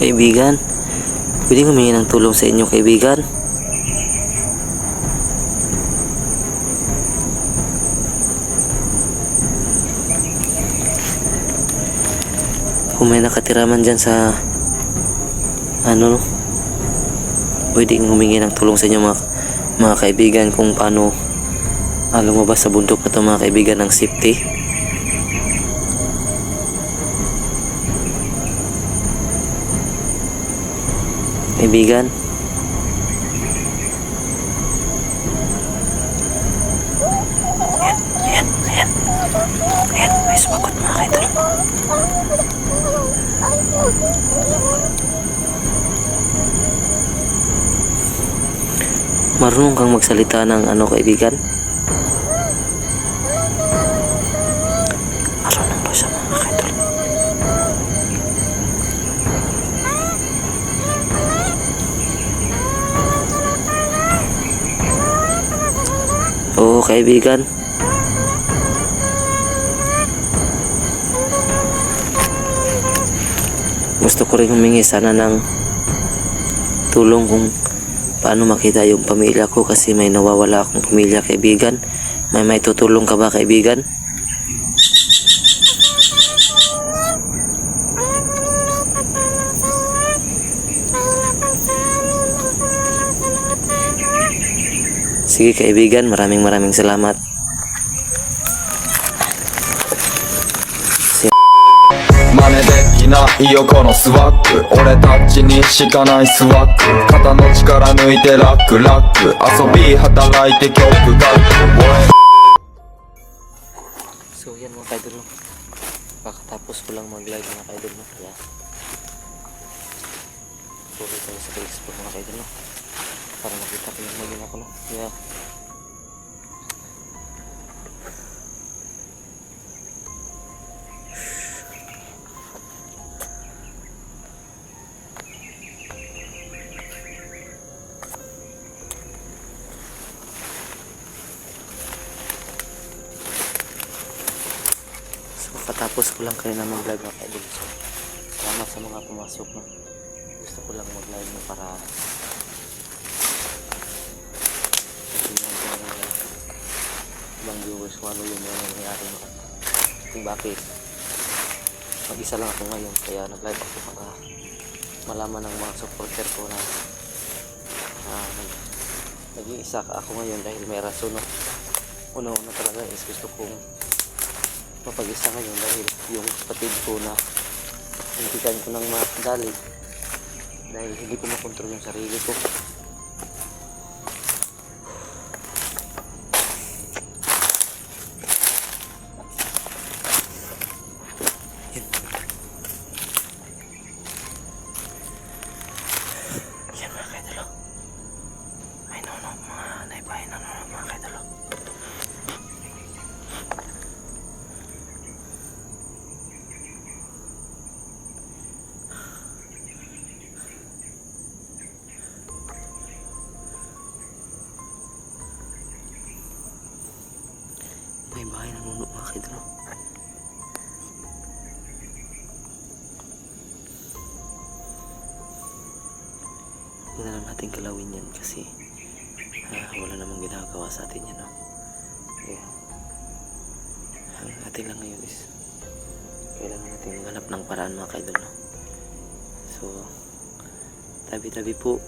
Kaibigan, pwede humingi ng tulong sa inyo, kaibigan. Kung may nakatira man dyan sa pwedeng humingi ng tulong sa inyo mga kaibigan, kung paano lumabas sa bundok na to mga kaibigan ng safety. Kaibigan, ayan, may sumagot mga kaidol. Marunong kang magsalita ng kaibigan? Marunong daw siya mga kaidol. Oo, kaibigan. Gusto ko rin humingi sana ng tulong kung paano makita yung pamilya ko, kasi may nawawala akong pamilya, kaibigan. May tutulong ka ba, kaibigan? Sige kaibigan, maraming salamat. 真似できないよこのスワッグ俺たちにしかないスワッグ肩の力抜いてラックラック遊び働いて曲書く So yan mga kaidol, no? Pakatapos ko lang mag-live mga kaidol, no? Kaya puro tayo sa Facebook mga kaidol, no? Para makita ko yung maging ako, no? Kaya katapos ko lang kayo na mag-live mga kaidol. So, salamat sa mga pumasok, no? Gusto ko lang mag-live na para tingnan ko ng ibang viewers kung ano yung nangyayari, no? Kung bakit mag-isa lang ako ngayon, kaya nag-live ako para malaman ng mga supporter ko na nag-iisa ako ngayon dahil may rason, no? Una talaga is gusto kong mapag-isa ngayon dahil yung kapatid ko na hintikan ko ng madali dahil hindi ko makontrol yung sarili ko. Yan mga kaidolo, ay no mga naibahin na mga kaidolo. May bahay na nuno mga kaidolo. Huwag na lang natin kalawin yan kasi wala namang ginagawa sa atin yan, no? Yeah. Ang atin lang ngayon is kailangan natin maghanap ng paraan mga kaidolo, no? So tabi-tabi po.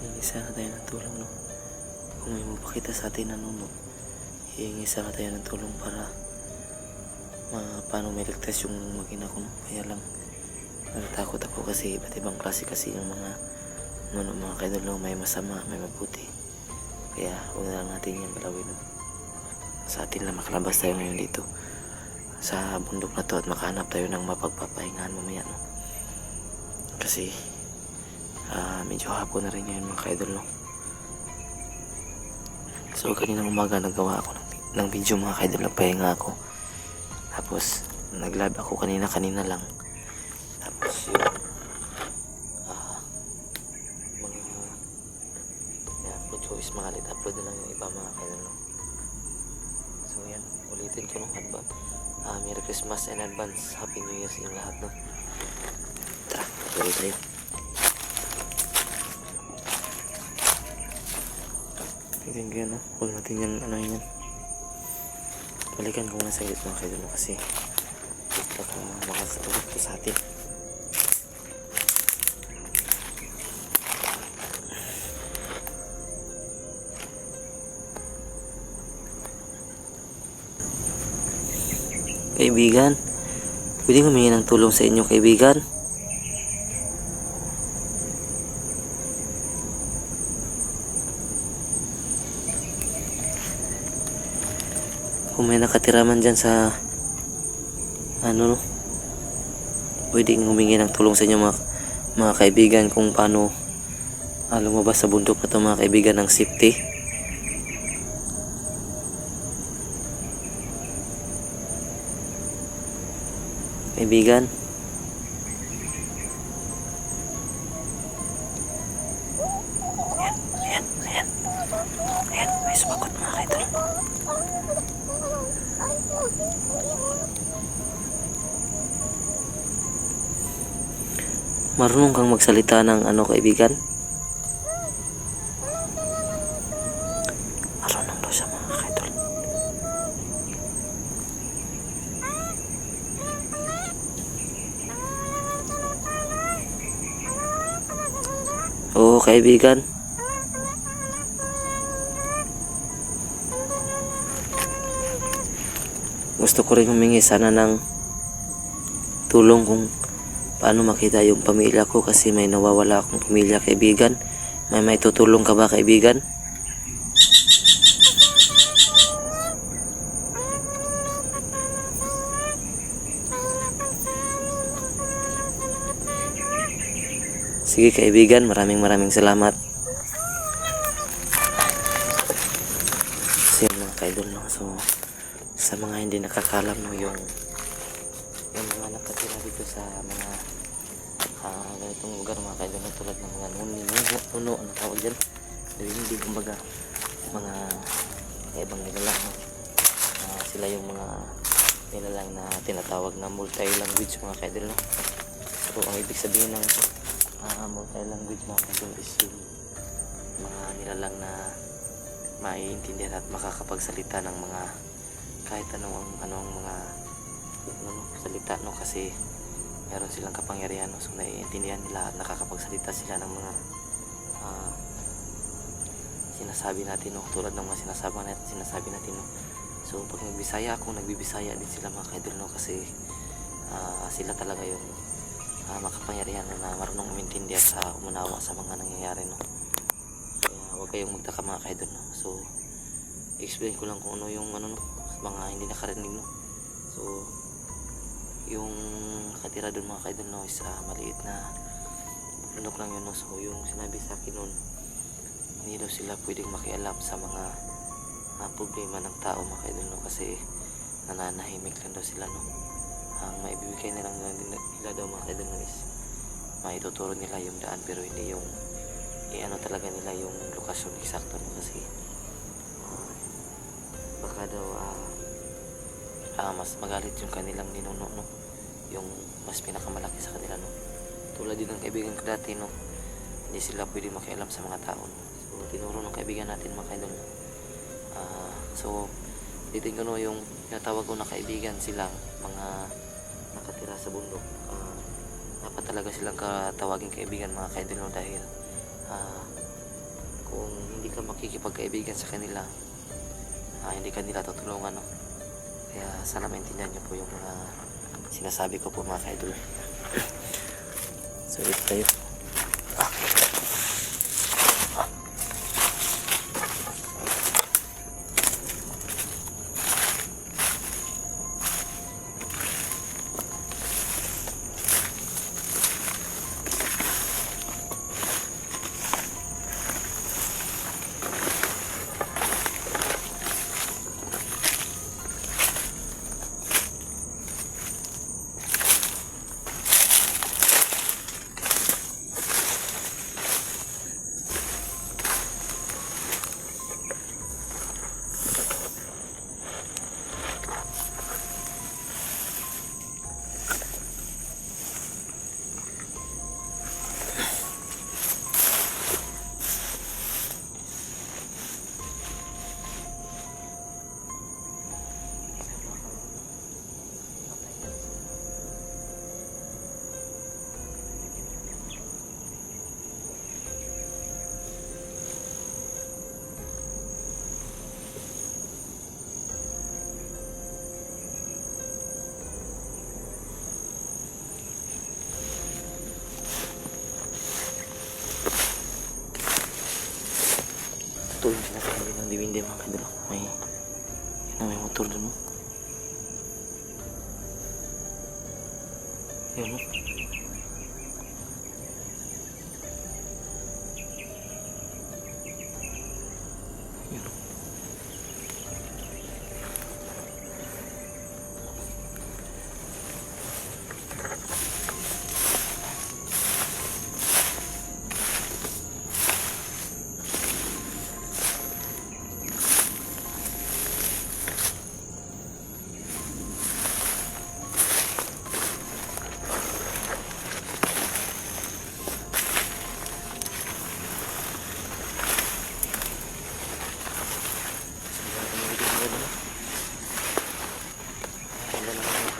Hihingi sana tayo ng tulong, no? Kung may mapakita sa atin na nuno, hihingi sana tayo ng tulong para paano may ligtas yung mag-ina ko, no? Kaya lang natatakot ako kasi iba't ibang klase kasi yung mga nuno mga kaidol, no? May masama, may mabuti. Kaya huwag na lang natin yung galawin, no? Sa atin lang makalabas tayo ngayon dito sa bundok na to at makahanap tayo ng mapagpapahingahan mamaya, no? Kasi medyo hapon na rin yun mga kaidol, no? So So kaninang umaga nagawa ako ng video mga kaidol, nagpahinga ako. Tapos nag-live ako kanina lang. Tapos yung mga na-upload ko is mga late upload na lang yung iba mga kaidol, no? So yan, ulitin ko nung advance. Merry Christmas and advance Happy New Year sa inyo lahat, no? Tara, tuloy tayo. Tingnan ko yan, no? Huwag natin yung ano yun. Balikan ko muna sa gilid mga kaidol, no? Kasi baka makakatulog po sa atin. Kaibigan, pwede humingi ng tulong sa inyo, kaibigan. Kung may nakatiraman dyan sa ano, no, pwede humingi ng tulong sa inyo mga kaibigan kung paano lumabas sa bundok na to mga kaibigan ng safety. Kaibigan, ayan, may sumagot mga kaidol. Marunong kang magsalita ng ano, kaibigan? Marunong daw siya mga kaidol. Oo, kaibigan. Gusto ko rin humingi sana ng tulong kung paano makita yung pamilya ko kasi may nawawala akong pamilya, kaibigan. May tutulong ka ba, kaibigan? Sige kaibigan, maraming salamat. So yun mga kaidol, no? So sa mga hindi nakakalam, no, yung mga nakatira dito sa mga ganitong lugar mga kaidol, no, tulad ng mga nuno ang tawag dyan, hindi kumbaga mga ibang nilalang, no? Sila yung mga nilalang na tinatawag na multi-language mga kaidol, no? So ang ibig sabihin ng multi-language mga kaidol is yung mga nilalang na maiintindihan at makakapagsalita ng mga kahit anong mga salita, no, kasi meron silang kapangyarihan, no? So naiintindihan nila at nakakapagsalita sila ng mga sinasabi natin, no? Tulad ng mga sinasabi natin, no? So pag nagbisaya ako, nagbibisaya din sila mga kaidol, no? Kasi sila talaga yung makapangyarihan na marunong umintindihan sa umunawa sa mga nangyayari, no? Kaya huwag kayong magtaka mga kaidol, no? So explain ko lang kung ano yung ano, no, mga hindi nakarinig, no? So yung nakatira doon mga kaidol, no, is maliit na bundok lang yun, no? So yung sinabi sa akin noon, hindi daw sila pwedeng makialam sa mga problema ng tao mga kaidol, no? Kasi nananahimik lang daw sila, no? Ang maibibigay nila daw mga kaidol, no, is maituturo nila yung daan pero hindi yung ano talaga nila yung lokasyon eksakto, no? Kasi baka daw mas magalit yung kanilang ninuno, no? Yung mas pinakamalaki sa kanila, no? Tulad din ng kaibigan ko dati, no? Hindi sila pwede makialam sa mga tao, no? So tinuro ng kaibigan natin mga kaidol, no? So titin ko, no, yung tinatawag ko na kaibigan silang mga nakatira sa bundok, dapat talaga silang katawagin kaibigan mga kaidol, no? Dahil kung hindi ka makikipagkaibigan sa kanila, hindi ka nila tutulungan, no? Kaya sana maintindihan nyo po yung mga sinasabi ko po mga kaidol. So ito tayo. Yun mga kaidol. May motor dun. Yun. Yun.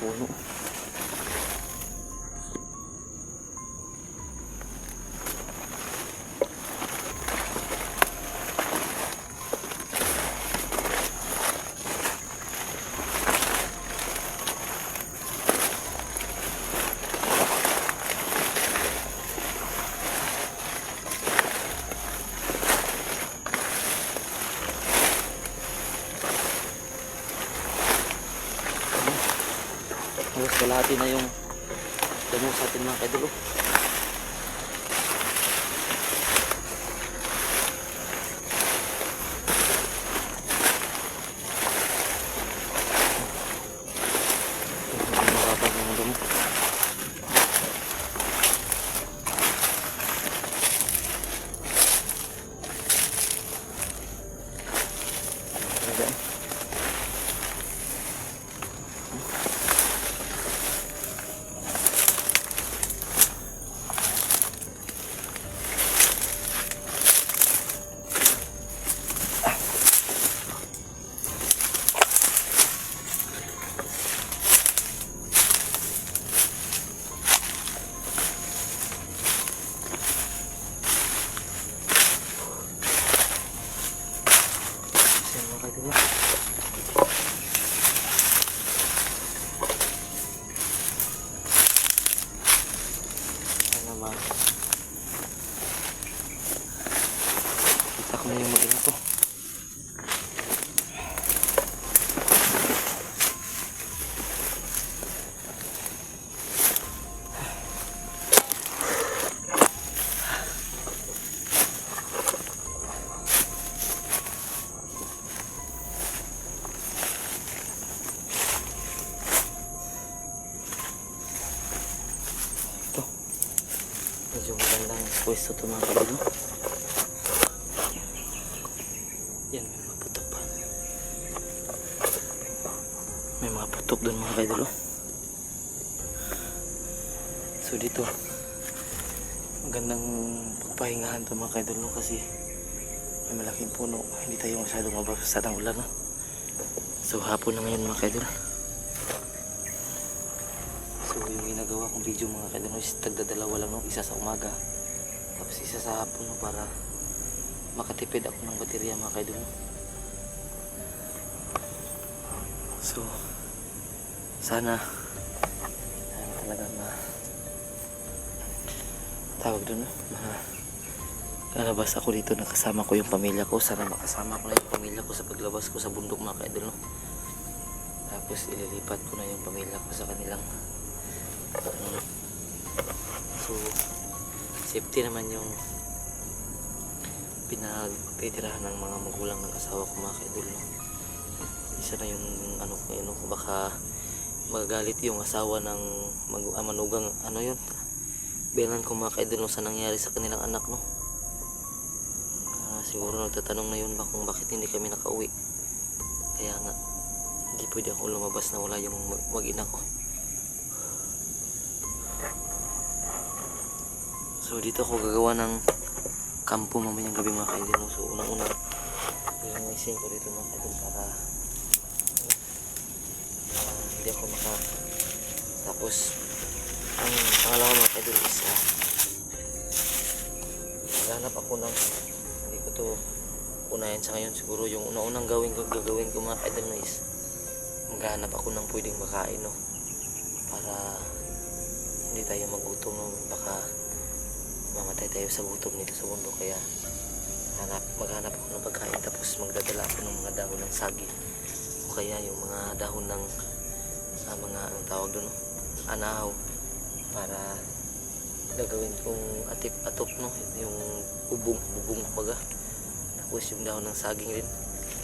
Puno. Halos kalahati na yung damo sa atin mga kaidol. Makapag mga damo. Kita ko na yung mag-ina ko. Medyo magandang pwesto ito mga kaidol. Yan, may mga putok pa. May mga putok doon mga kaidol. So dito, magandang pagpahingahan ito mga kaidol kasi may malaking puno. Hindi tayo masyadong mababasa ng ulan. So hapon na ngayon mga kaidol. So yung ginagawa kong video mga kaidol is tagdadalawa lang, isa sa umaga tapos isa sa hapon para makatipid ako ng baterya mga kaidol. So sana talaga tawag doon kalabas ako dito, nakasama ko yung pamilya ko. Sana makasama ko na yung pamilya ko sa paglabas ko sa bundok mga kaidol, no? Tapos ililipat ko na yung pamilya ko sa kanilang so safety naman yung pinagtitirahan ng mga magulang ng asawa ko mga kaidol, no? Isa na yung ano baka magagalit yung asawa ng manugang yun bilang ko mga kaidol, no, sa nangyari sa kanilang anak, no? Siguro nagtatanong na yun kung bakit hindi kami nakauwi, kaya nga hindi pwede ako lumabas na wala yung mag-ina ko. So dito ako gagawa ng kampo mamayang gabi mga kaidol, no? So unang-una isin ko dito mga kaidol para hindi ako tapos ang pangalawa mga kaidol is maghanap ako ng, hindi ko to unahin sa ngayon, siguro yung unang gagawin ko mga kaidol na is maghanap ako ng pwedeng makain, no? Para hindi tayo magutom, no? Baka mamatay tayo sa gutom nito sa bundok, kaya maghanap ako ng pagkain, tapos magdadala ako ng mga dahon ng saging o kaya yung mga dahon ng mga anong tawag doon, anahaw, para gagawin kong atop no, yung bubong baga, tapos yung dahon ng saging rin.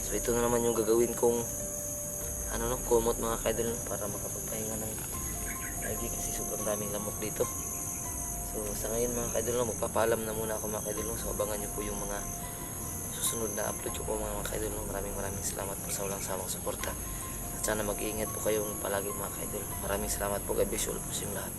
So ito na naman yung gagawin kong kumot mga kaidol, para makapagpahinga ng lagi kasi sobrang daming lamok dito. So sa ngayon mga kaidol, magpapaalam na muna ako mga kaidol. So abangan nyo po yung mga susunod na upload ko po mga kaidol. Maraming salamat po sa walang sawang suporta, at sana mag-iingat po kayong palagi mga kaidol. Maraming salamat po, God bless you all po sa inyong lahat.